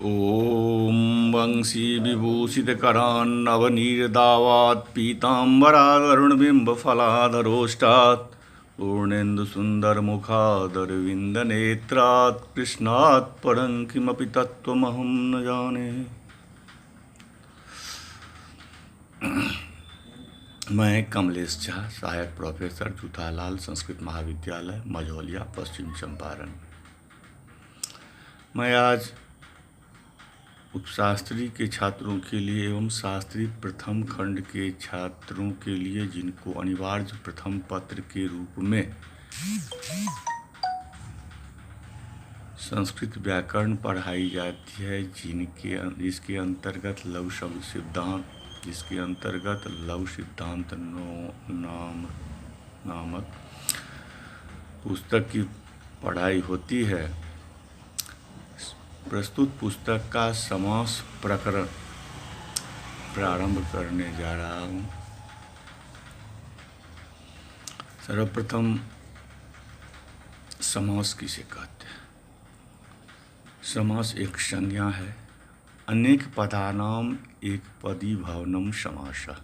ॐ वंशी विभूषितकरान्नवनीरदावात् पीताम्बरादरुणबिम्बफलाधरोष्टात् पूर्णेन्दुसुन्दरमुखादरविन्दनेत्रात् कृष्णात् परं किमपि तत्त्वमहं न जाने। मैं कमलेश झा, सहायक प्रोफेसर, जूथालाल संस्कृत महाविद्यालय, मझौलिया, पश्चिम चंपारण। मैं आज उपशास्त्री के छात्रों के लिए एवं शास्त्री प्रथम खंड के छात्रों के लिए, जिनको अनिवार्य प्रथम पत्र के रूप में संस्कृत व्याकरण पढ़ाई जाती है, जिसके अंतर्गत लघु शब्द सिद्धांत, जिसके अंतर्गत लघु सिद्धांत नामक पुस्तक की पढ़ाई होती है। प्रस्तुत पुस्तक का समास प्रकरण प्रारंभ करने जा रहा हूँ। सर्वप्रथम समास किसे कहते हैं? समास एक संज्ञा है। अनेक पदानाम एक पदी भवनम समासः।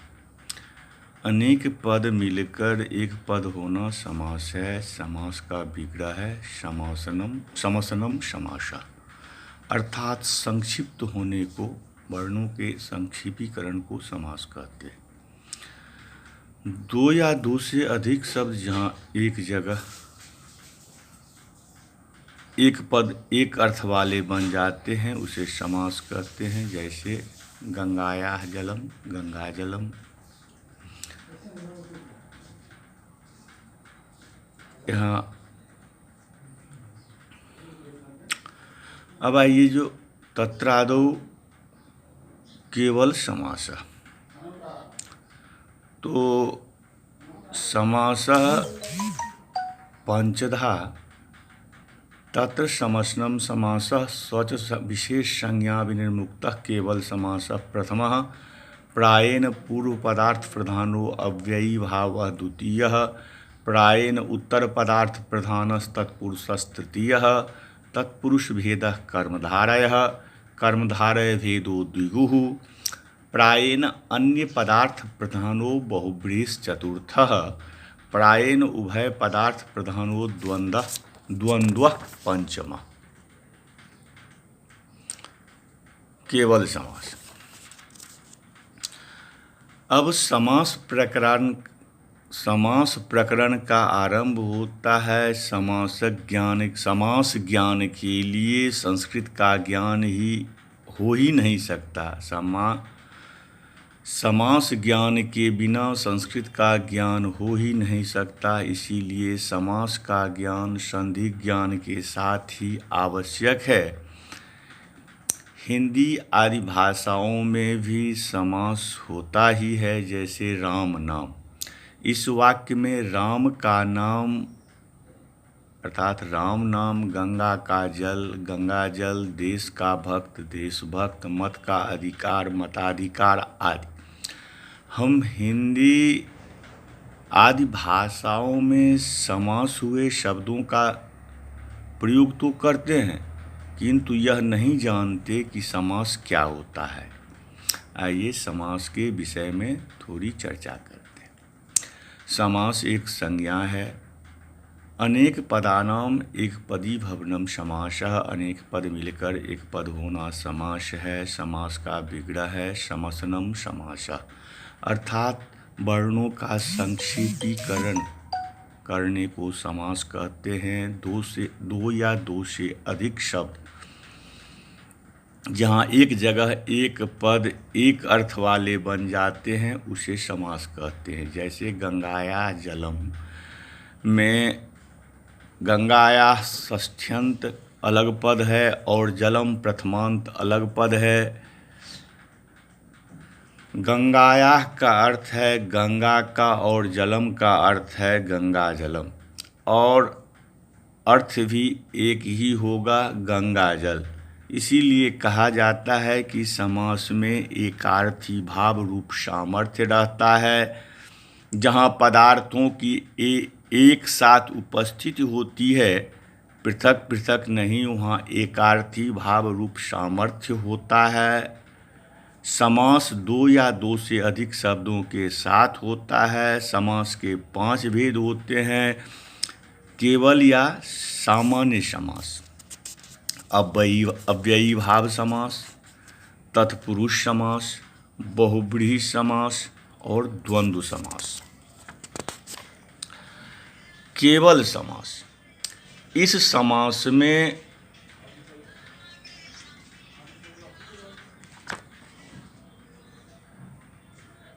अनेक पद मिलकर एक पद होना समास है। समास का विग्रह है समसनम समासः, अर्थात संक्षिप्त होने को, वर्णों के संक्षिप्तीकरण को समास कहते हैं। दो या दो से अधिक शब्द जहाँ एक जगह एक पद एक अर्थ वाले बन जाते हैं उसे समास कहते हैं। जैसे गंगायाः जलम, गंगा जलम। यहाँ अब आइए जो तत्रादौ केवल समास, तो समासः पंचधा तत्र समसनम समासः स्वच विशेष संज्ञा विनिर्मुक्तः केवल समासः प्रथमः प्रायेण पूर्व पदार्थ प्रधानो अव्ययी भावः द्वितीयः प्रायेण उत्तर पदार्थ प्रधानस्तत्पुरुषस्तृतीयः तत्पुरुष भेदः कर्मधारयः कर्मधारय भेदो द्विगुः प्रायेण अन्य पदार्थ प्रधानो बहुव्रीश्चतुर्थः प्रायेण उभय पदार्थ प्रधानो द्वंद्वः पंचमः। केवल समास। अब समास प्रकरण का आरंभ होता है। समास ज्ञान के लिए संस्कृत का ज्ञान हो ही नहीं सकता। समास ज्ञान के बिना संस्कृत का ज्ञान हो ही नहीं सकता। इसीलिए समास का ज्ञान संधि ज्ञान के साथ ही आवश्यक है। हिंदी आदि भाषाओं में भी समास होता ही है। जैसे राम नाम, इस वाक्य में राम का नाम अर्थात राम नाम, गंगा का जल, गंगा जल, देश का भक्त, देशभक्त, मत का अधिकार, मताधिकार आदि। हम हिंदी आदि भाषाओं में समास हुए शब्दों का प्रयोग तो करते हैं, किंतु यह नहीं जानते कि समास क्या होता है। आइए समास के विषय में थोड़ी चर्चा करते हैं। समास एक संज्ञा है। अनेक पदानाम एक पदी भवनम समासः। अनेक पद मिलकर एक पद होना समास है। समास का विग्रह है समसनम समासः, अर्थात वर्णों का संक्षिप्तीकरण करने को समास कहते हैं। दो या दो से अधिक शब्द जहाँ एक जगह एक पद एक अर्थ वाले बन जाते हैं उसे समास कहते हैं। जैसे गंगायाः जलम में गंगायाः षष्ठ्यंत अलग पद है और जलम प्रथमांत अलग पद है। गंगायाः का अर्थ है गंगा का और जलम का अर्थ है गंगा जलम, और अर्थ भी एक ही होगा, गंगा जल। इसीलिए कहा जाता है कि समास में एकार्थी भाव रूप सामर्थ्य रहता है। जहाँ पदार्थों की एक साथ उपस्थिति होती है पृथक पृथक नहीं, वहाँ एकार्थी भाव रूप सामर्थ्य होता है। समास दो या दो से अधिक शब्दों के साथ होता है। समास के 5 भेद होते हैं। केवल या सामान्य समास, अव्ययी भाव समास, तत्पुरुष समास, बहुब्रीहि समास और द्वंद्व समास। केवल समास, इस समास में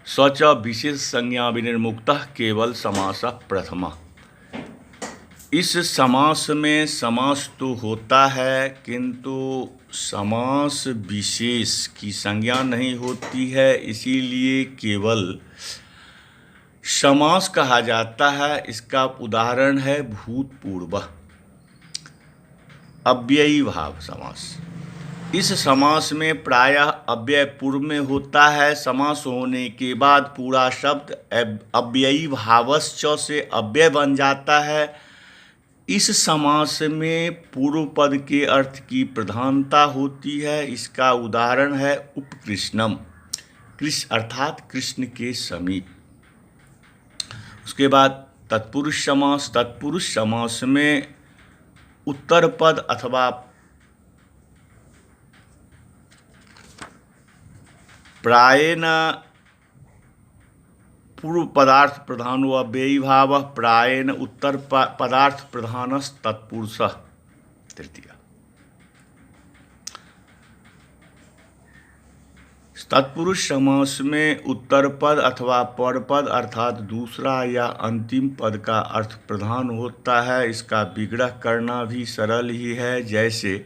स्वच विशेष संज्ञा विनिर्मुक्तः केवल समास प्रथमा। इस समास में समास तो होता है किंतु समास विशेष की संज्ञा नहीं होती है, इसीलिए केवल समास कहा जाता है। इसका उदाहरण है भूतपूर्व। अव्ययी भाव समास, इस समास में प्रायः अव्यय पूर्व में होता है। समास होने के बाद पूरा शब्द अव्ययी भावश्च से अव्यय बन जाता है। इस समास में पूर्व पद के अर्थ की प्रधानता होती है। इसका उदाहरण है उपकृष्णम, कृष्ण अर्थात कृष्ण के समीप। उसके बाद तत्पुरुष समास, तत्पुरुष समास में उत्तर पद अथवा प्रायेण पूर्व पदार्थ प्रधानो अव्ययी भाव, प्रायेण उत्तर पदार्थ प्रधानस तत्पुरुषः तृतीय। तत्पुरुष समास में उत्तर पद अथवा पर पद अर्थात दूसरा या अंतिम पद का अर्थ प्रधान होता है। इसका विग्रह करना भी सरल ही है, जैसे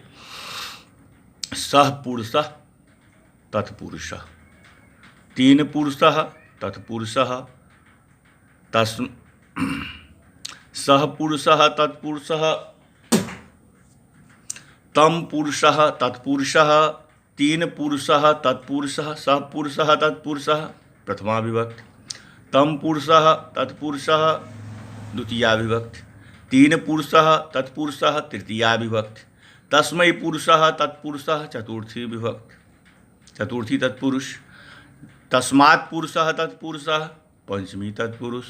सह पुरुषः तत्पुरुषः, तीन पुरुषः तत्पुरुषः, सह पुरुषः तत्पुरुषः, तम पुरुषः तत्पुरुषः, तीन पुरुषः तत्पुरुषः, सह पुरुषः तत्पुरुषः प्रथमा विभक्ति, तम पुरुषः तत्पुरुषः द्वितीया विभक्ति, तीन पुरुषः तत्पुरुषः तृतीया विभक्ति, तस्मै पुरुषः तत्पुरुषः चतुर्थी विभक्ति, चतुर्थी तत्पुरुष, तस्मात् पुरुषः तत्पुरुषः पंचमी तत्पुरुष,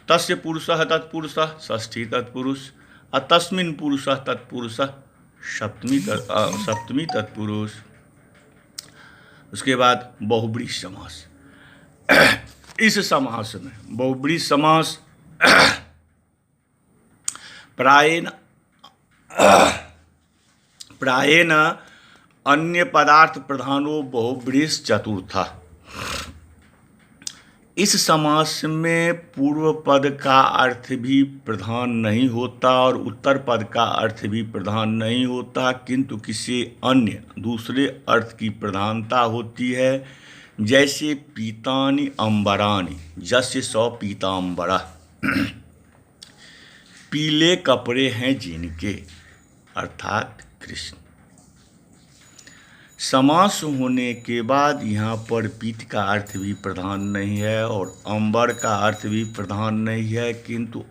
तस्य पुरुषः तत्पुरुषः षष्ठी तत्पुरुष, तस्मिन् पुरुषः तत्पुरुषः सप्तमी तत्पुरुष। उसके बाद बहुब्रीहि समास, इस समास में बहुब्रीहि समास प्रायेण अन्य पदार्थ प्रधानो बहुब्रीहिश्च चतुर्था। इस समास में पूर्व पद का अर्थ भी प्रधान नहीं होता और उत्तर पद का अर्थ भी प्रधान नहीं होता, किंतु किसी अन्य दूसरे अर्थ की प्रधानता होती है। जैसे पीतानि अंबरानि जस्य सौ पीतांबरः, पीले कपड़े हैं जिनके, अर्थात कृष्ण। समास होने के बाद यहाँ पर पीत का अर्थ भी प्रधान नहीं है और अंबर का अर्थ भी प्रधान नहीं है, किंतु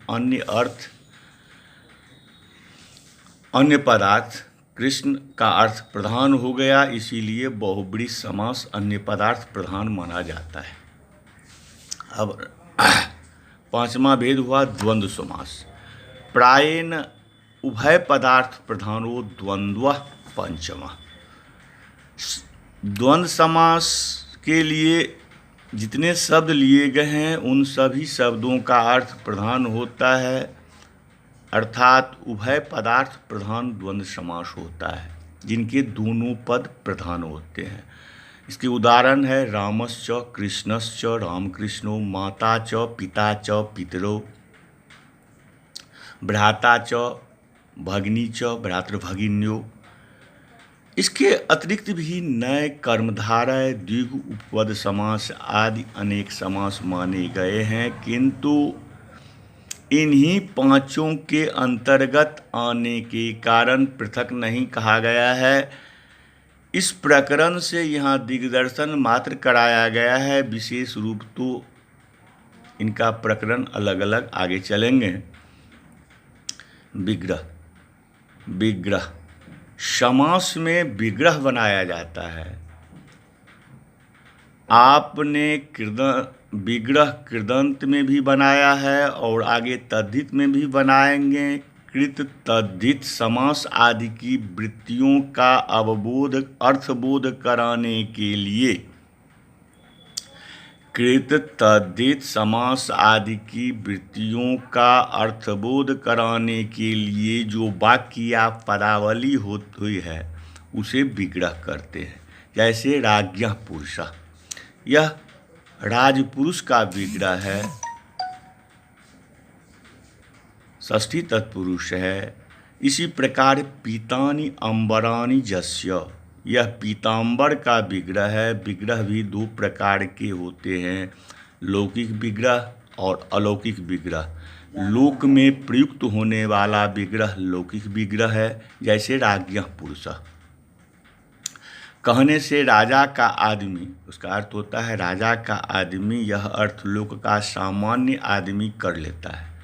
अन्य पदार्थ कृष्ण का अर्थ प्रधान हो गया, इसीलिए बहुब्रीहि समास अन्य पदार्थ प्रधान माना जाता है। अब पांचवा भेद हुआ द्वंद्व समास। प्रायेण उभय पदार्थ प्रधानो द्वंद्व पंचमा। द्वंद्व समास के लिए जितने शब्द लिए गए हैं उन सभी शब्दों का अर्थ प्रधान होता है, अर्थात उभय पदार्थ प्रधान द्वंद्व समास होता है, जिनके दोनों पद प्रधान होते हैं। इसके उदाहरण है रामश्च कृष्णश्च रामकृष्णो, माता च पिता च पितरो, भ्राता च भगिनी च भ्रातृभगिन्यो। इसके अतिरिक्त भी नए कर्मधारय द्विगु उपपद समास आदि अनेक समास माने गए हैं, किंतु इन्हीं पांचों के अंतर्गत आने के कारण पृथक नहीं कहा गया है। इस प्रकरण से यहाँ दिग्दर्शन मात्र कराया गया है, विशेष रूप तो इनका प्रकरण अलग अलग आगे चलेंगे। विग्रह विग्रह, समास में विग्रह बनाया जाता है। आपने विग्रह कृदंत में भी बनाया है और आगे तद्धित में भी बनाएंगे। कृत, तद्धित, समास आदि की वृत्तियों का अवबोध, अर्थबोध कराने के लिए, कृत, तद्धित, समास आदि की वृत्तियों का अर्थबोध कराने के लिए जो वाक्य या पदावली हुई है उसे विग्रह करते हैं। जैसे राज्ञः पुरुषः, यह राजपुरुष का विग्रह है, षष्ठी तत्पुरुष है। इसी प्रकार पीतानि अंबरानि यस्य, यह पीतांबर का विग्रह है। विग्रह भी दो प्रकार के होते हैं, लौकिक विग्रह और अलौकिक विग्रह। लोक में प्रयुक्त होने वाला विग्रह लौकिक विग्रह है, जैसे राज्ञः पुरुषः। कहने से राजा का आदमी, उसका अर्थ होता है राजा का आदमी, यह अर्थ लोक का सामान्य आदमी कर लेता है।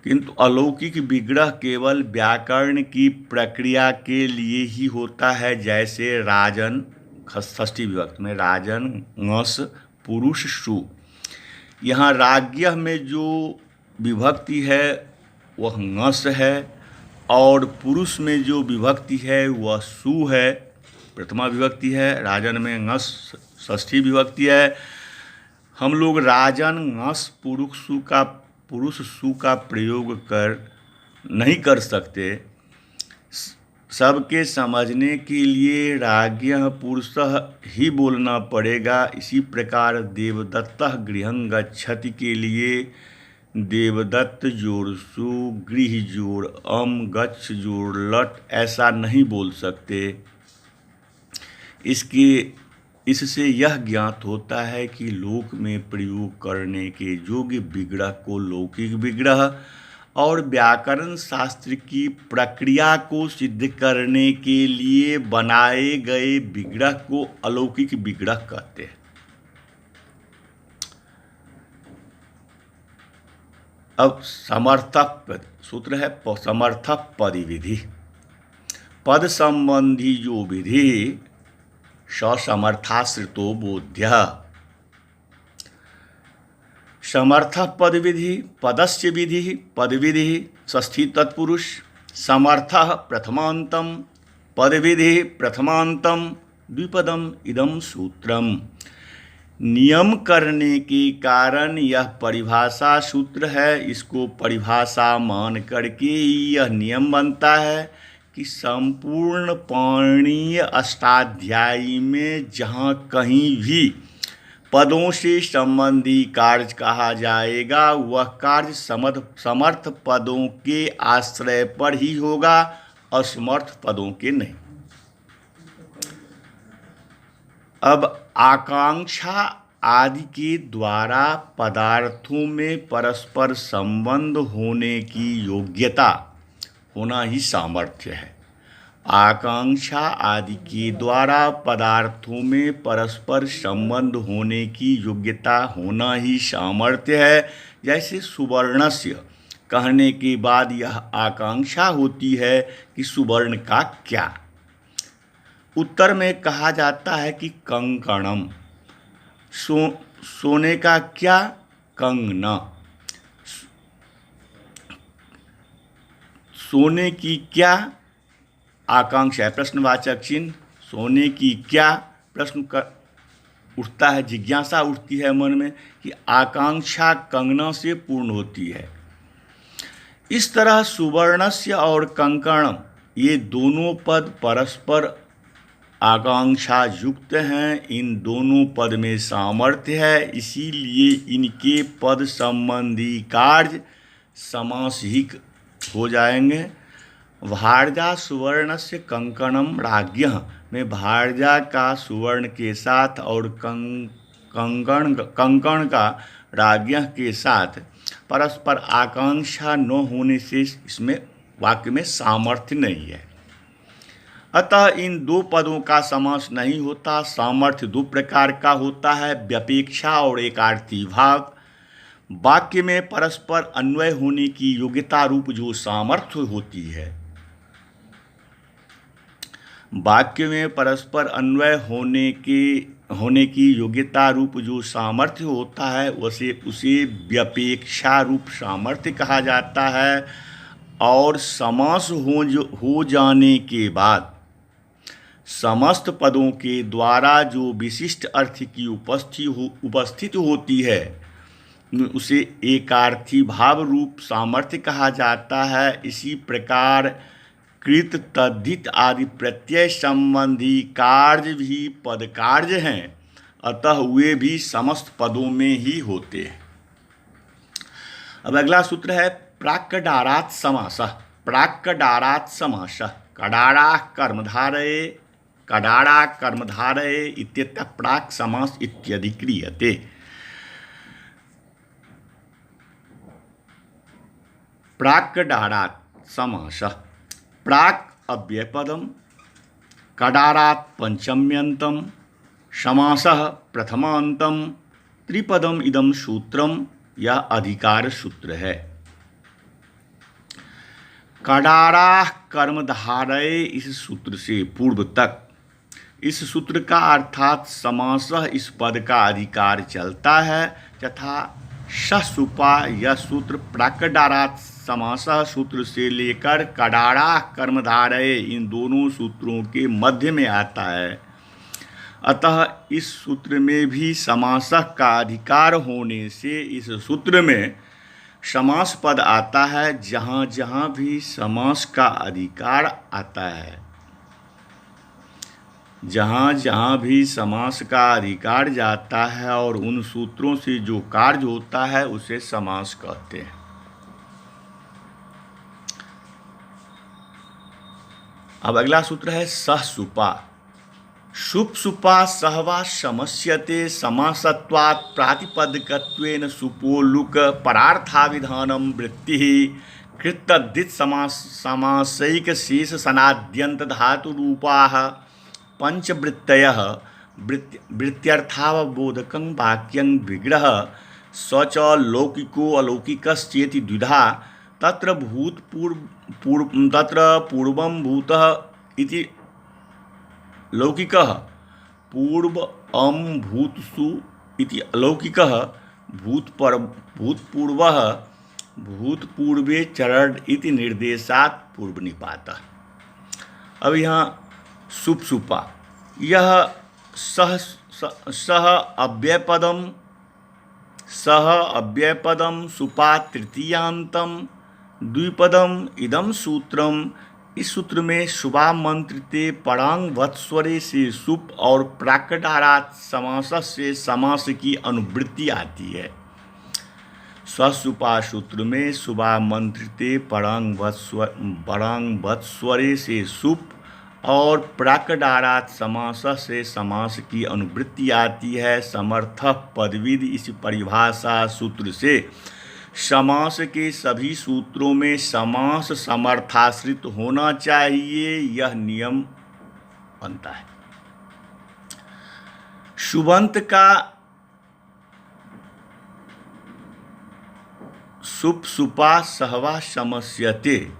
किंतु अलौकिक विग्रह केवल व्याकरण की प्रक्रिया के लिए ही होता है। जैसे राजन, षष्ठी विभक्ति में राजन, ङस, पुरुष, सु। यहाँ राज्ञः में जो विभक्ति है वह ङस है और पुरुष में जो विभक्ति है वह सु है, प्रथमा विभक्ति है। राजन में ङस षष्ठी विभक्ति है। हम लोग राजन ङस पुरुष सु का प्रयोग नहीं कर सकते। सबके समझने के लिए राज्ञः पुरुषः ही बोलना पड़ेगा। इसी प्रकार देवदत्तः गृहं गच्छति के लिए देवदत्त जोड़ सु, गृह जोड़ अम, गच्छ जोड़ लट ऐसा नहीं बोल सकते। इससे यह ज्ञात होता है कि लोक में प्रयोग करने के योग्य विग्रह को लौकिक विग्रह और व्याकरण शास्त्र की प्रक्रिया को सिद्ध करने के लिए बनाए गए विग्रह को अलौकिक विग्रह कहते हैं। अब समर्थक पद सूत्र है, समर्थक पद विधि। पद संबंधी जो विधि समर्थाश्रितो बोध्यः। समर्थ पद विधि, पदस्य विधि, पद विधि षष्ठी तत्पुरुष, समर्थः प्रथमान्तं, पद विधि प्रथमान्तं, द्विपदम इदं सूत्रम। नियम करने के कारण यह परिभाषा सूत्र है। इसको परिभाषा मान करके यह नियम बनता है कि संपूर्ण पाणिनीय अष्टाध्यायी में जहाँ कहीं भी पदों से संबंधी कार्य कहा जाएगा वह कार्य समर्थ पदों के आश्रय पर ही होगा, असमर्थ पदों के नहीं। अब आकांक्षा आदि के द्वारा पदार्थों में परस्पर संबंध होने की योग्यता होना ही सामर्थ्य है। आकांक्षा आदि के द्वारा पदार्थों में परस्पर संबंध होने की योग्यता होना ही सामर्थ्य है। जैसे सुवर्णस्य कहने के बाद यह आकांक्षा होती है कि सुवर्ण का क्या। उत्तर में कहा जाता है कि कंकणम, सोने का क्या, कंगना। सोने की क्या आकांक्षा है, प्रश्नवाचक चिन्ह। सोने की क्या प्रश्न उठता है, जिज्ञासा उठती है मन में कि आकांक्षा कंगना से पूर्ण होती है। इस तरह सुवर्णस्य और कंकणम ये दोनों पद परस्पर आकांक्षा युक्त हैं। इन दोनों पद में सामर्थ्य है, इसीलिए इनके पद संबंधी कार्य समासिक हो जाएंगे। भारजा सुवर्णस्य कंकणम राज्ञः में भारजा का सुवर्ण के साथ और कंकण का राज्ञः के साथ परस्पर आकांक्षा न होने से इसमें वाक्य में सामर्थ्य नहीं है। अतः इन दो पदों का समास नहीं होता। सामर्थ्य दो प्रकार का होता है, व्यपेक्षा और एकार्थी भाव। वाक्य में परस्पर अन्वय होने की योग्यता रूप जो सामर्थ्य होती है वाक्य में परस्पर अन्वय होने की योग्यता रूप जो सामर्थ्य होता है उसे व्यपेक्षा रूप सामर्थ्य कहा जाता है। और समास हो जाने के बाद समस्त पदों के द्वारा जो विशिष्ट अर्थ की उपस्थित होती है उसे एकार्थी भाव रूप सामर्थ्य कहा जाता है। इसी प्रकार कृत, तद्धित आदि प्रत्यय संबंधी कार्य भी पद कार्य हैं, अतः वे भी समस्त पदों में ही होते हैं। अब अगला सूत्र है प्राक्कडारात् समासः। प्राक्कडारात् समासः कडारा कर्मधारये इत्यतः प्राक् समास इत्यधिक्रियते। प्राक्कडारात् समासः प्राक् अव्ययपदम, कडारात् पंचम्यंतम, समासः प्रथमांतम, त्रिपदम इदम सूत्रम, यह अधिकार सूत्र है। कडारा कर्मधारय इस सूत्र से पूर्व तक इस सूत्र का अर्थात समासः इस पद का अधिकार चलता है तथा ससुपा यह सूत्र प्राक्कडारात् समासः सूत्र से लेकर कडारा कर्मधारय इन दोनों सूत्रों के मध्य में आता है। अतः इस सूत्र में भी समासः का अधिकार होने से इस सूत्र में समास पद आता है। जहाँ जहाँ भी समास का अधिकार आता है, जहाँ जहाँ भी समास का अधिकार जाता है और उन सूत्रों से जो कार्य होता है उसे समास कहते हैं। अब अगला सूत्र है सहसुपा। शुप सुपा सहवा समस्यते समासत्वात् प्रातिपदिकत्वेन सुपो लुक परार्थाविधानम वृत्तिः कृतद्धित समासैक शेष सनाद्यंत धातु रूपाः पंचवृत्तयः वृत्त्यर्थावबोधकं वाक्यं विग्रह स च लौकिको अलौकिकश्चेति द्विधा तत्र पूर्वं भूतः इति लौकिकः पूर्वं भूतसु इति अलौकिकः भूतपूर्वः भूतपूर्वे चरण इति निर्देशात् पूर्वनिपातः। अब यहाँ सुपसुपा यह सह अव्ययपदम सुपा तृतीयांतम द्विपदम इदम सूत्रम। इस सूत्र में शुभा मंत्रिते परांग वत्स्वरे से सुप और प्राक्कडारात् समास से समास की अनुवृत्ति आती है। स्वसुपा सूत्र में शुभा मंत्रिते परांग वत्स्वरे से सुप और प्राक्कडारात् समास से समास की अनुवृत्ति आती है। समर्थः पदविद इस परिभाषा सूत्र से समास के सभी सूत्रों में समास समर्थाश्रित होना चाहिए, यह नियम बनता है। शुभंत का सुप सुपा सहवा समस्यते,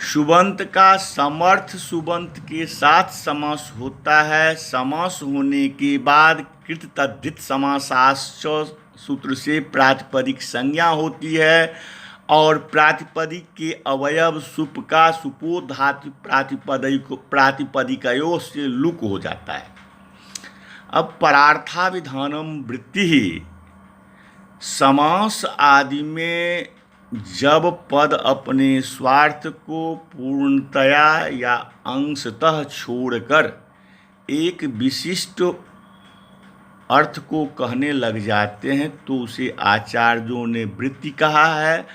शुभंत का समर्थ सुबंत के साथ समास होता है। समास होने के बाद कृत तद्धित समासाश्च सूत्र से प्रातिपदिक संज्ञा होती है और प्रातिपदिक के अवयव सुप का सुपो धातु प्रातिपदिकयों से लुक हो जाता है। अब परार्थाविधानम वृत्ति ही समास आदि में जब पद अपने स्वार्थ को पूर्णतया या अंशतः छोड़कर एक विशिष्ट अर्थ को कहने लग जाते हैं तो उसे आचार्यों ने वृत्ति कहा है।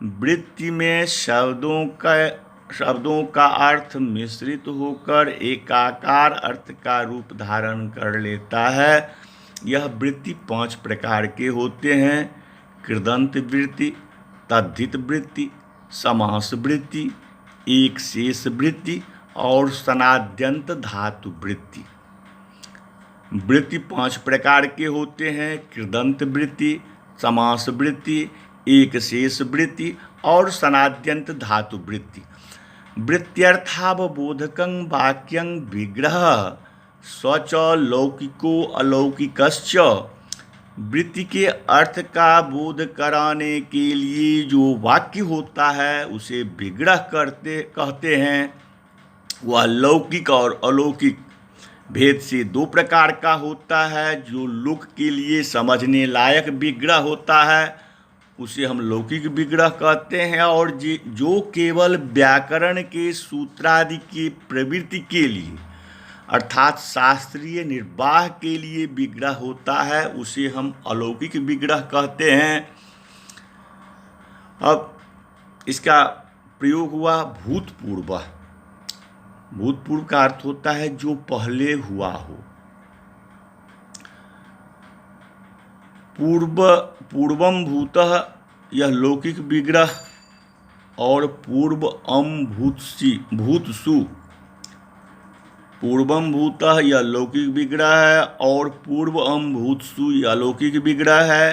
वृत्ति में शब्दों का अर्थ मिश्रित होकर एकाकार अर्थ का रूप धारण कर लेता है। यह वृत्ति 5 प्रकार के होते हैं: कृदंत वृत्ति, तद्धित वृत्ति, समास वृत्ति, एक शेष वृत्ति और सनाद्यंत धातु वृत्ति। वृत्ति 5 प्रकार के होते हैं: कृदंत वृत्ति, समास वृत्ति, एक शेष वृत्ति और सनाद्यंत धातु वृत्ति। वृत्त्यर्थावबोधकं वाक्यं विग्रह स्वच लौकिको अलौकिकश्च। वृत्ति के अर्थ का बोध कराने के लिए जो वाक्य होता है उसे विग्रह कहते हैं। वह लौकिक और अलौकिक भेद से दो प्रकार का होता है। जो लोक के लिए समझने लायक विग्रह होता है उसे हम लौकिक विग्रह कहते हैं, और जो केवल व्याकरण के सूत्रादि की प्रवृत्ति के लिए अर्थात शास्त्रीय निर्वाह के लिए विग्रह होता है उसे हम अलौकिक विग्रह कहते हैं। अब इसका प्रयोग हुआ भूतपूर्व। भूतपूर्व का अर्थ होता है जो पहले हुआ हो। पूर्वम भूतः यह लौकिक विग्रह, और पूर्वम भूतसु। पूर्वम भूतः यह लौकिक विग्रह है और पूर्वम भूतसु यह अलौकिक विग्रह है।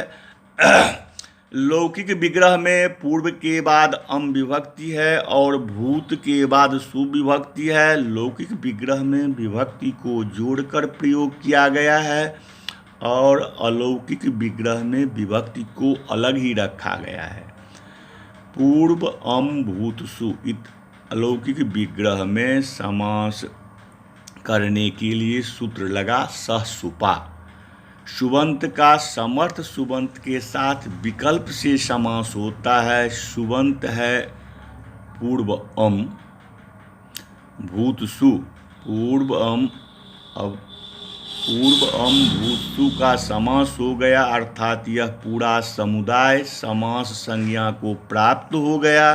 लौकिक विग्रह में पूर्व के बाद अम विभक्ति है और भूत के बाद सु विभक्ति है। लौकिक विग्रह में विभक्ति को जोड़कर प्रयोग किया गया है और अलौकिक विग्रह में विभक्ति को अलग ही रखा गया है। पूर्व अम भूत सु इत अलौकिक विग्रह में समास करने के लिए सूत्र लगा सह सुपा। सुबंत का समर्थ सुबंत के साथ विकल्प से समास होता है। सुबंत है पूर्व अम भूतसु। पूर्व अम भूतसु का समास हो गया, अर्थात यह पूरा समुदाय समास संज्ञा को प्राप्त हो गया।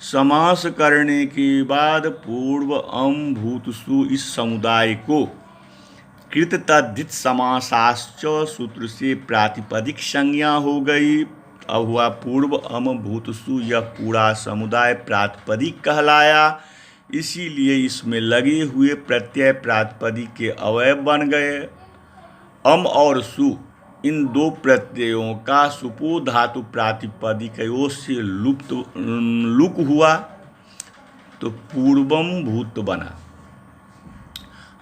समास करने के बाद पूर्व अम भूतसु इस समुदाय को कृत तद्धित समासाश्च सूत्र से प्रातिपदिक संज्ञा हो गई। अब हुआ पूर्व अम भूतसु, यह पूरा समुदाय प्रातिपदिक कहलाया, इसीलिए इसमें लगे हुए प्रत्यय प्रातिपदिक के अवयव बन गए। अम और सु इन दो प्रत्ययों का सुपो धातु प्रातिपदिकयों से लुक हुआ तो पूर्वम भूत बना।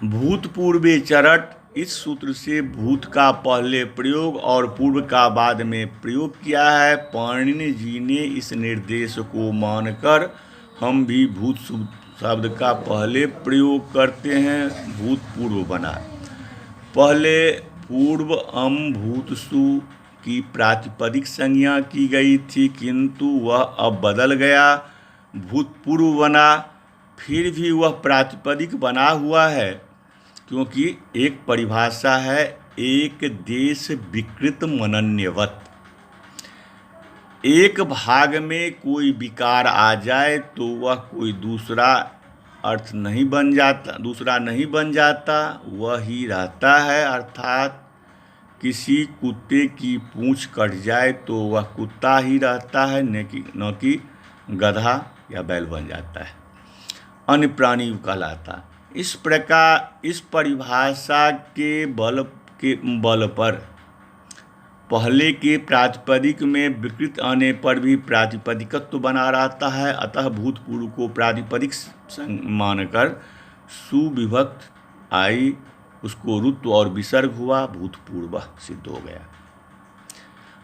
भूतपूर्वे चरट इस सूत्र से भूत का पहले प्रयोग और पूर्व का बाद में प्रयोग किया है। पाणिनि जी ने इस निर्देश को मानकर हम भी भूत शब्द का पहले प्रयोग करते हैं। भूतपूर्व बना। पहले पूर्व अम भूतसु की प्रातिपदिक संज्ञा की गई थी, किंतु वह अब बदल गया, भूतपूर्व बना। फिर भी वह प्रातिपदिक बना हुआ है, क्योंकि एक परिभाषा है एक देश विकृत मनन्यवत। एक भाग में कोई विकार आ जाए तो वह कोई दूसरा अर्थ नहीं बन जाता, दूसरा नहीं बन जाता, वह ही रहता है। अर्थात किसी कुत्ते की पूंछ कट जाए तो वह कुत्ता ही रहता है, न कि गधा या बैल बन जाता है, अन्य प्राणी कहलाता। इस प्रकार इस परिभाषा के बल पर पहले के प्रातिपदिक में विकृत आने पर भी प्रातिपदिकत्व बना रहता है। अतः भूतपूर्व को प्रातिपदिक मानकर सुविभक्त आई, उसको ऋत्व और विसर्ग हुआ, भूतपूर्व सिद्ध हो गया।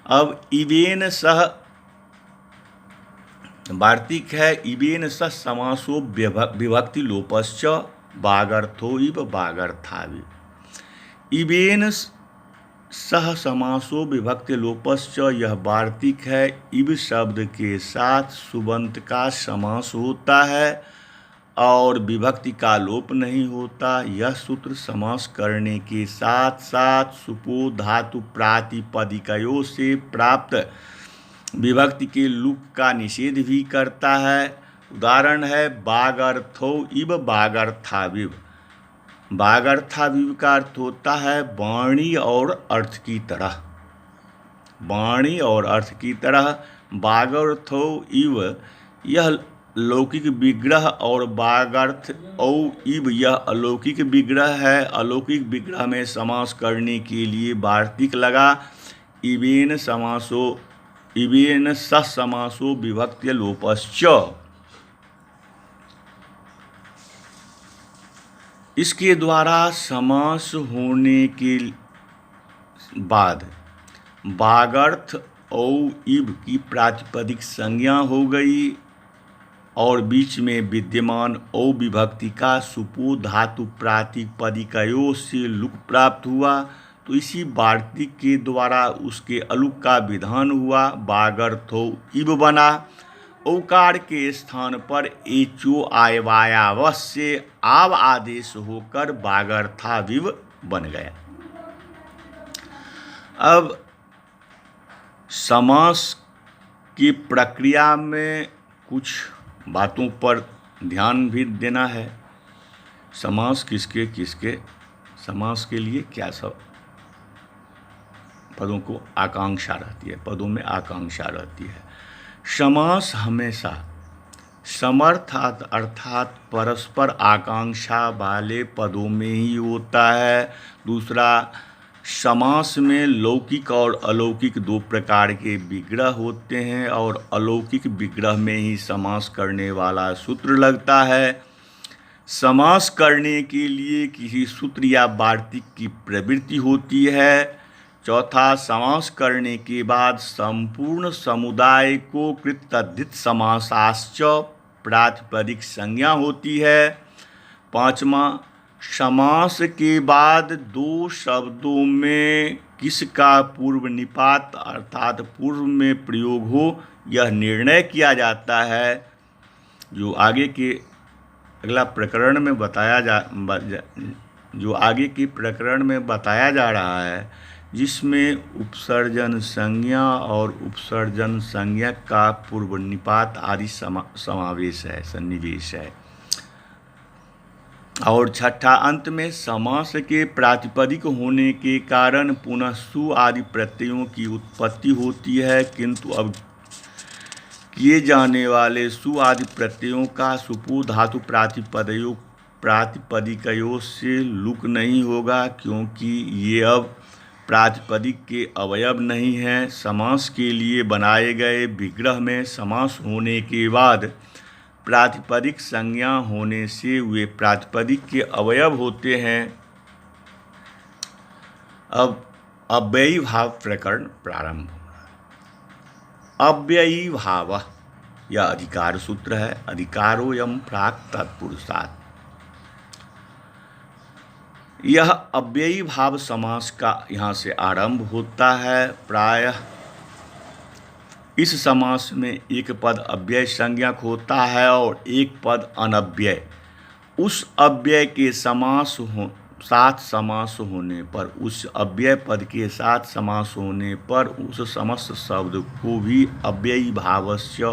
अब इवेन सह वार्तिक है। इवेन सह समासो विभक्ति लोपश्च बागर्थो इव बागर्थाविव। इवेन सह समासो विभक्ति लोपश्च यह वार्तिक है। इव शब्द के साथ सुबंत का समास होता है और विभक्ति का लोप नहीं होता। यह सूत्र समास करने के साथ साथ सुपो धातु प्रातिपदिकयों से प्राप्त विभक्ति के लुक का निषेध भी करता है। उदाहरण है बागर्थो इव बागर्थाविव। बागर्थाविव का अर्थ होता है वाणी और अर्थ की तरह। वाणी और अर्थ की तरह। बागर्थो इव यह लौकिक विग्रह और बागर्थ औ इव यह अलौकिक विग्रह है। अलौकिक विग्रह में समास करने के लिए वार्तिक लगा। इवेन सह समासो विभक्ति लोपश्च। इसके द्वारा समास होने के बाद वागर्थ औ इव की प्रातिपदिक संज्ञा हो गई और बीच में विद्यमान औ विभक्ति का सुपो धातु प्रातिपदिकयों से लुक प्राप्त हुआ। तो इसी वार्तिक के द्वारा उसके अलुक का विधान हुआ, वागर्थो इव बना। औकार के स्थान पर एचो आयवायावश से आव आदेश होकर वागर्थाविव बन गया। अब समास की प्रक्रिया में कुछ बातों पर ध्यान भी देना है। समास किसके किसके, समास के लिए क्या सब पदों को आकांक्षा रहती है, पदों में आकांक्षा रहती है। समास हमेशा समर्थ अर्थात परस्पर आकांक्षा वाले पदों में ही होता है। दूसरा, समास में लौकिक और अलौकिक दो प्रकार के विग्रह होते हैं और अलौकिक विग्रह में ही समास करने वाला सूत्र लगता है। समास करने के लिए किसी सूत्र या वार्तिक की प्रवृत्ति होती है। चौथा, समास करने के बाद संपूर्ण समुदाय को कृतद्धित समासाश्च प्रातिपदिक संज्ञा होती है। पांचवा, समास के बाद दो शब्दों में किसका पूर्व निपात अर्थात पूर्व में प्रयोग हो यह निर्णय किया जाता है। जो आगे के अगला प्रकरण में बताया जा रहा है, जिसमें उपसर्जन संज्ञा और उपसर्जन संज्ञा का पूर्व निपात आदि समावेश है, सन्निवेश है। और छठा, अंत में समास के प्रातिपदिक होने के कारण पुनः सु आदि प्रत्ययों की उत्पत्ति होती है, किंतु अब किए जाने वाले सु आदि प्रत्ययों का सुपु धातु प्रातिपदिकयों से लुक नहीं होगा, क्योंकि ये अब प्रातिपदिक के अवयव नहीं हैं। समास के लिए बनाए गए विग्रह में समास होने के बाद प्रातिपदिक संज्ञा होने से वे प्रातिपदिक के अवयव होते हैं। अब अव्ययी भाव प्रकरण प्रारंभ हो रहा है। अव्ययी भाव यह अधिकार सूत्र है। अधिकारोऽयं प्राक् तत्पुरुषात्। यह अव्ययी भाव समास का यहाँ से आरंभ होता है। प्रायः इस समास में एक पद अव्यय संज्ञक होता है और एक पद अनव्यय। उस अव्यय के साथ समास होने पर, उस अव्यय पद के साथ समास होने पर उस समस्त शब्द को भी अव्ययी भावस्य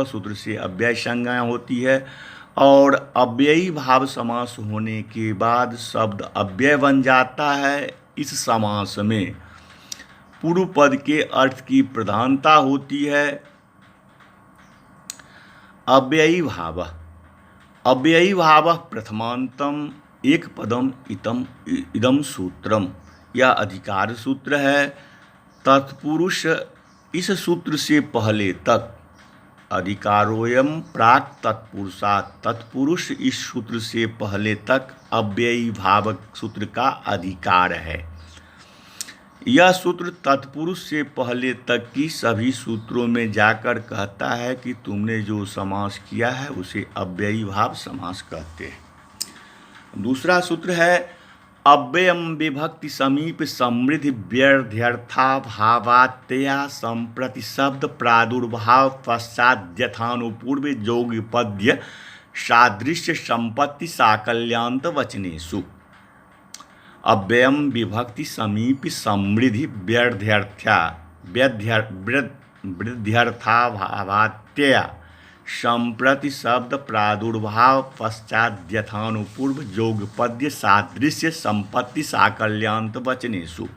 सूत्र से अव्यय संज्ञा होती है। और अव्ययी भाव समास होने के बाद शब्द अव्यय बन जाता है। इस समास में पूर्व पद के अर्थ की प्रधानता होती है। अव्ययी भाव प्रथमांतम एक पदम इदम सूत्रम, यह अधिकार सूत्र है। तत्पुरुष, इस सूत्र से पहले तक। अधिकारोऽयं प्राक् तत्पुरुषात्, तत्पुरुष इस सूत्र से पहले तक अव्ययी भाव सूत्र का अधिकार है। यह सूत्र तत्पुरुष से पहले तक की सभी सूत्रों में जाकर कहता है कि तुमने जो समास किया है उसे अव्ययी भाव समास कहते हैं। दूसरा सूत्र है अव्ययम विभक्ति समीप समृद्धि व्यर्थ्यर्था भावात्तया संप्रति शब्द प्रादुर्भाव पश्चात यथानुपूर्व जोगपद्य सादृश्य संपत्ति साकल्यांत वचनेषु। अव्ययम विभक्ति समीप समृद्धि वृद्ध्यर्था भावात्तया संप्रति शब्द प्रादुर्भाव पश्चात यथानुपूर्व जोगपद्य सादृश्य संपत्ति साकल्यांत वचनेषु।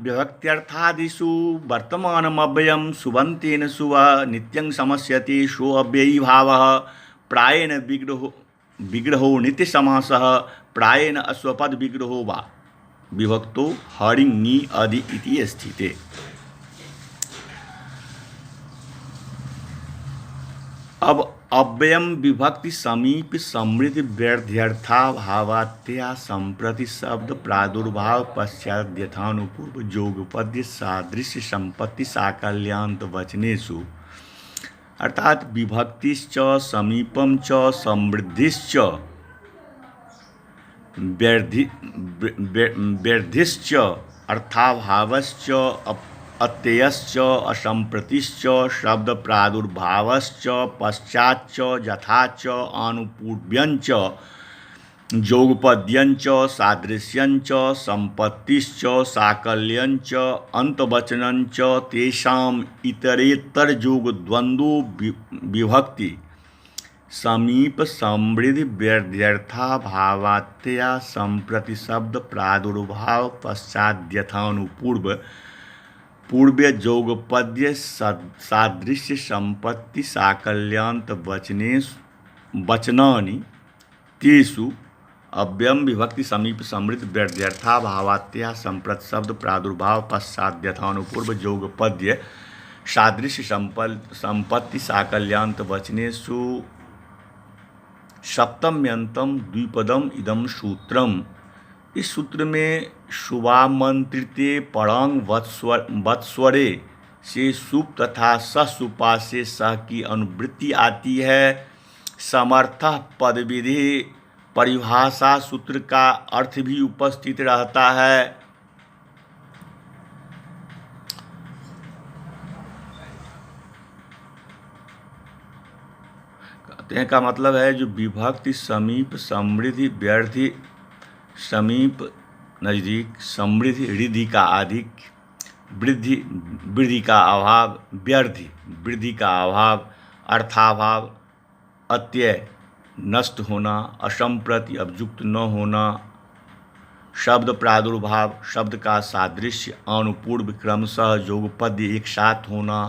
विभक्त्यर्थादिषु वर्तमानमव्ययं सुबन्तेन सुव नित्यं समस्यते सो अव्ययी भावः। प्रायेण विग्रहो नित्य समासः, प्रायेण अश्वपद विग्रहो वा विभक्तो हरिं नी अधि इति स्थिते। अब अव्ययम विभक्ति समीप समृद्धि व्यर्थ्यर्था भावात्या संप्रति शब्द प्रादुर्भाव पश्चात यथानुपूर्व जोगपद्य सादृश्य संपत्ति साकल्यांत वचनेषु, अर्थात विभक्तिश्च समीपम च समृद्धिश्च व्यर्धिश्च अर्थाभावश्च अत्ययश्च असंप्रतिश्च शब्द प्रादुर्भावश्च पश्चाच्च यथाच आनुपूर्व्यञ्च जोगपद्यञ्च सादृश्यञ्च संपत्तिश्च साकल्यञ्च अंतवचनञ्च तेषाम् इतरेतर जोग द्वंद्वो विभक्ति समीप समृद्धि व्यर्थ्यर्था भावात्या संप्रति शब्द प्रादुर्भाव पश्चात यथानुपूर्व पूर्व जोगपद्य सादृश्य संपत्ति साकल्यांत वचनानि तेषु अव्ययम विभक्ति समीप समृद्ध व्यर्थ्यर्था भावात्या संप्रति शब्द प्रादुर्भाव पश्चात यथानुपूर्व जोगपद्य सादृश्य संपत्ति साकल्यांत वचनेषु सप्तम्यंतम द्विपदम इदम सूत्रम। इस सूत्र में शुभामंत्रिते परांग वत्स्वरे से सुप तथा ससुपा से सह की अनुवृत्ति आती है। समर्थ पदविधि परिभाषा सूत्र का अर्थ भी उपस्थित रहता है। कहते का मतलब है जो विभक्ति समीप समृद्धि व्यर्थि समीप नज़दीक समृद्धि रिद्धि का अधिक वृद्धि का अभाव व्यर्थि वृद्धि का अभाव अर्थाभाव अत्यय नष्ट होना असंप्रति अभियुक्त न होना शब्द प्रादुर्भाव शब्द का सादृश्य अनुपूर्व क्रमशः जोगपद्य एक साथ होना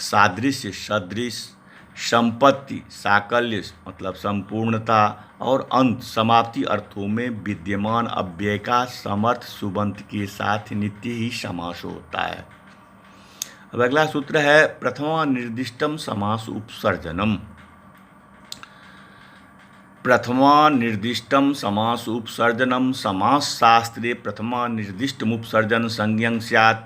सादृश्य सदृश संपत्ति साकल्य मतलब संपूर्णता और अंत समाप्ति अर्थों में विद्यमान अव्यय का समर्थ सुबंत के साथ नित्य ही समास होता है। अब अगला सूत्र है प्रथमा निर्दिष्टम समास उपसर्जनम। प्रथमा निर्दिष्टम समास उपसर्जनम समास शास्त्रे प्रथमा निर्दिष्टम उपसर्जन संज्ञं स्यात्।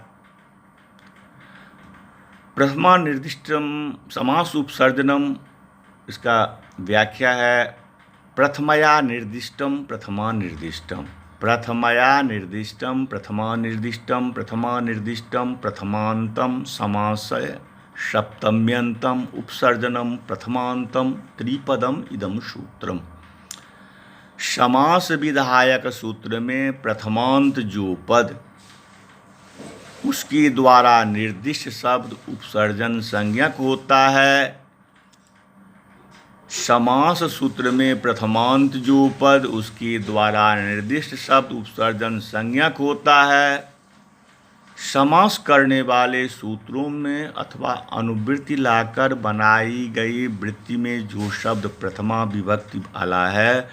प्रथमा निर्दिष्टम समास उपसर्जनम इसका व्याख्या है प्रथमया निर्दिष्टम प्रथमा निर्दिष्टम प्रथमया निर्दिष्टम प्रथमा निर्दिष्टम प्रथमा निर्दिष्टम प्रथमांतम समासय सप्तम्यंतम उपसर्जनम प्रथमांतम त्रिपदम इदम सूत्रम। समास विधायक सूत्र में प्रथमांत जो पद उसके द्वारा निर्दिष्ट शब्द उपसर्जन संज्ञक होता है। समास सूत्र में प्रथमांत जो पद उसके द्वारा निर्दिष्ट शब्द उपसर्जन संज्ञक होता है। समास करने वाले सूत्रों में अथवा अनुवृत्ति लाकर बनाई गई वृत्ति में जो शब्द प्रथमा विभक्ति वाला है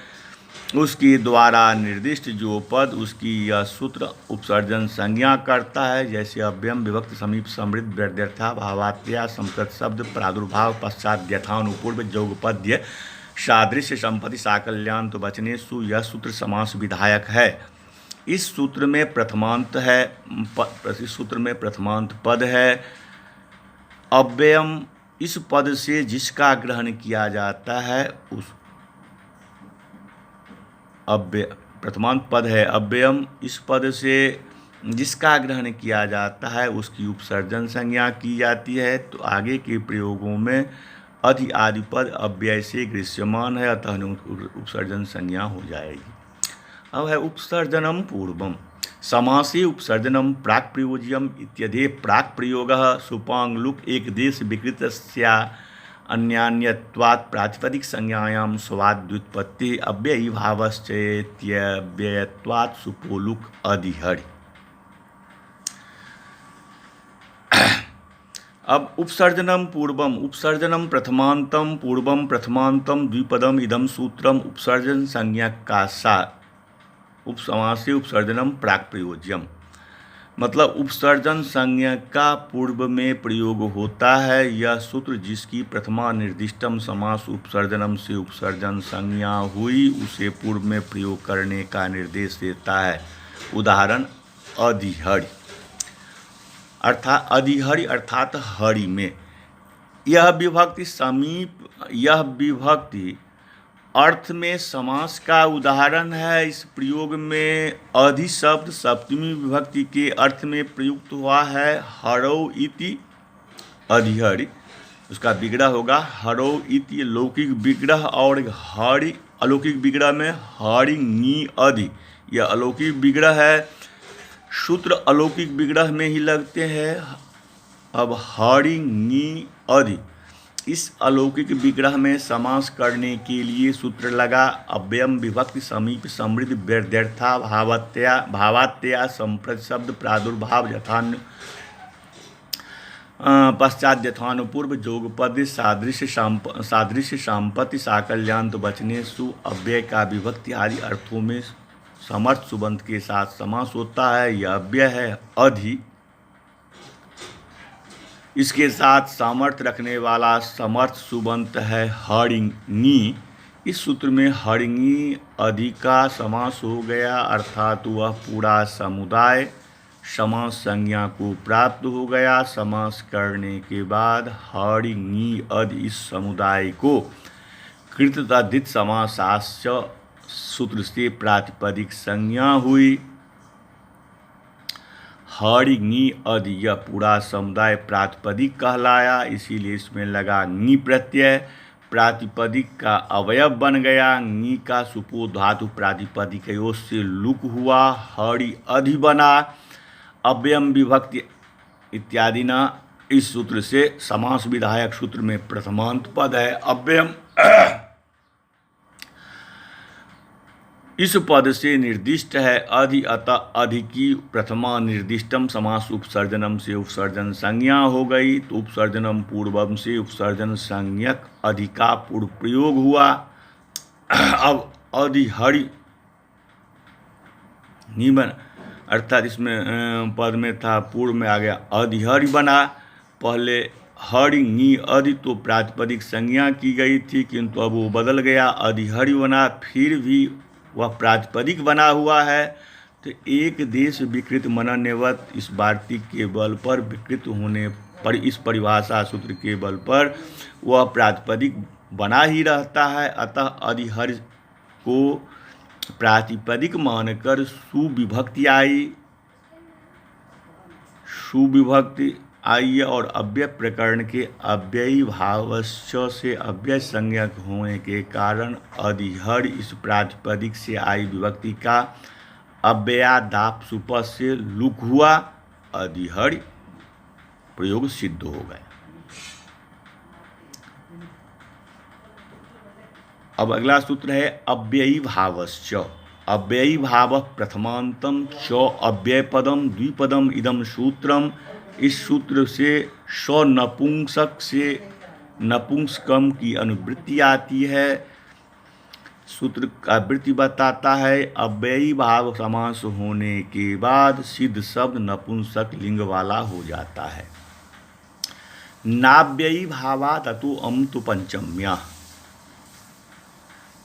उसके द्वारा निर्दिष्ट जो पद उसकी यह सूत्र उपसर्जन संज्ञा करता है। जैसे अव्ययम विभक्ति समीप समृद्ध व्यर्थ्यर्था भावात्या संप्रत शब्द प्रादुर्भाव पश्चात यथानुपूर्व जोगपद्य सादृश्य संपत्ति साकल्यांत वचनेषु यह सूत्र समास विधायक है। इस सूत्र में प्रथमांत है इस सूत्र में प्रथमांत पद है। अव्ययम इस पद से जिसका ग्रहण किया जाता है उस प्रथमांत पद है। अव्ययम इस पद से जिसका ग्रहण किया जाता है उसकी उपसर्जन संज्ञा की जाती है। तो आगे के प्रयोगों में अधि आदि पद अव्यय से दृश्यमान है अतः उपसर्जन संज्ञा हो जाएगी। अब है उपसर्जनम पूर्वम। समासे उपसर्जनम प्राक् प्रयोज्यम इत्यधे प्राक् प्रयोगः सुपांग लुक एक देश विकृतस्या अन्यान्यत्वात् प्रातिपदिक संज्ञायां स्वाद व्युत्पत्ति अव्ययी भावश्चेत्यव्ययत्वात् सुपोलुक अधिहरि। अब उपसर्जनम पूर्वम उपसर्जनम प्रथमांतम पूर्वम प्रथमांतम द्विपदम इदम सूत्रम उपसर्जन संज्ञा का सा उपसमासे उपसर्जनम प्राक् प्रयोज्यम। मतलब उपसर्जन संज्ञा का पूर्व में प्रयोग होता है। यह सूत्र जिसकी प्रथमा निर्दिष्टम समास उपसर्जनम से उपसर्जन संज्ञा हुई उसे पूर्व में प्रयोग करने का निर्देश देता है। उदाहरण अधिहरि अर्थात हरि में। यह विभक्ति अर्थ में समास का उदाहरण है। इस प्रयोग में अधि शब्द सप्तमी विभक्ति के अर्थ में प्रयुक्त हुआ है। हरौ इति अधिहरि, उसका विग्रह होगा हरौ इति लौकिक विग्रह, और हरि अलौकिक विग्रह में हरि ङी अधि, यह अलौकिक विग्रह है। सूत्र अलौकिक विग्रह में ही लगते हैं। अब हरि ङी अधि, इस अलौकिक विग्रह में समास करने के लिए सूत्र लगा। अव्ययम विभक्ति समीप समृद्ध व्यर्थ्या भावात्या संप्रति शब्द प्रादुर्भाव यथान्य पश्चात यथानुपूर्व जोगपद सादृश्य संपत्ति साकल्यांत वचने सु अव्यय का विभक्ति आदि अर्थों में समर्थ सुबंत के साथ समास होता है। यह अव्यय है अधि, इसके साथ सामर्थ्य रखने वाला समर्थ सुबंत है हरि ङी। इस सूत्र में हरि ङी अधि का समास हो गया, अर्थात वह पूरा समुदाय समास संज्ञा को प्राप्त हो गया। समास करने के बाद हरि ङी अधि इस समुदाय को कृततद्धित समासाश्च सूत्र से प्रातिपदिक संज्ञा हुई। हरि ङी अधि, यह पूरा समुदाय प्रातिपदिक कहलाया, इसीलिए इसमें लगा ङी प्रत्यय, प्रातिपदिक का अवयव बन गया। ङी का सुपो धातु प्रातिपदिकयों से लुक हुआ, हरि अधि बना। अव्ययम विभक्ति इत्यादि न इस सूत्र से समास विधायक सूत्र में प्रथमांत पद है अव्ययम। इस पद से निर्दिष्ट है अधि, अतः अधि की प्रथमा निर्दिष्टम समास उपसर्जनम से उपसर्जन संज्ञा हो गई। तो उपसर्जनम पूर्वम से उपसर्जन संज्ञक अधि का पूर्व प्रयोग हुआ। अब अधिहरि नहीं बना, अर्थात इसमें पद में था पूर्व में आ गया अधिहरि बना। पहले हरि ङी अधि तो प्रातिपदिक संज्ञा की गई थी, किंतु अब वो बदल गया अधिहरि बना, फिर भी वह प्रातिपदिक बना हुआ है। तो एक देश विकृत मनन्यवत इस वार्तिक के बल पर विकृत होने पर इस परिभाषा सूत्र के बल पर वह प्रातिपदिक बना ही रहता है। अतः अधिहरि को प्रातिपदिक मानकर सुविभक्ति आई और अव्यय प्रकरण के अव्ययी भावस्य से अव्यय संज्ञक होने के कारण अधिहरि इस प्रातिपदिक से आई विभक्ति का अव्ययादाप सुप से लुक हुआ, अधिहरि प्रयोग सिद्ध हो गया। अब अगला सूत्र है अव्ययी भावस्य। अव्ययी भाव प्रथमांतम च अव्यय पदम द्विपदम इदम सूत्रम। इस सूत्र से नपुंसक से नपुंसकम की अनुवृत्ति आती है। सूत्र का वृत्ति बताता है अव्ययी भाव समास होने के बाद सिद्ध शब्द नपुंसक लिंग वाला हो जाता है। नाव्ययी भावात् अतो अम तो पंचम्या।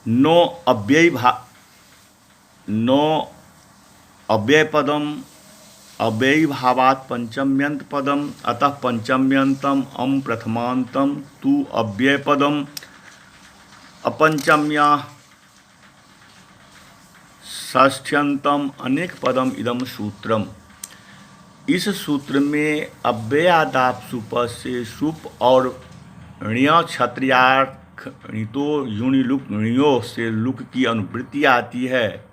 नो अव्यय पदम अव्ययी भावात् पंचम्यंत पदम, अतः पंचम्यंतम अम प्रथमांतम तु अव्यय पदम अपंचम्या षष्ठ्यंतम अनेक पदम इदम सूत्रम। इस सूत्र में अव्ययादाप सुप से सुप और ण्य क्षत्रियार्थ णितो युणिलुक ण्यो से लुक की अनुवृत्ति आती है।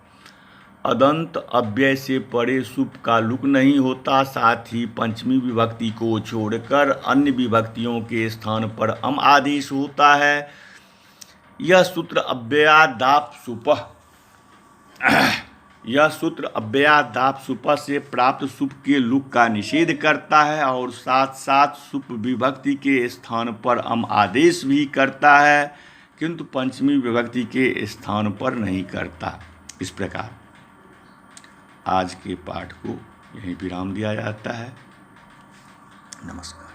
अदंत अव्यय से परे सुप का लुक नहीं होता। साथ ही पंचमी विभक्ति को छोड़कर अन्य विभक्तियों के स्थान पर अम आदेश होता है। यह सूत्र अव्ययादाप सुप से प्राप्त सुप के लुक का निषेध करता है और साथ साथ सुप विभक्ति के स्थान पर अम आदेश भी करता है, किंतु पंचमी विभक्ति के स्थान पर नहीं करता। इस प्रकार आज के पाठ को यहीं विराम दिया जाता है। नमस्कार।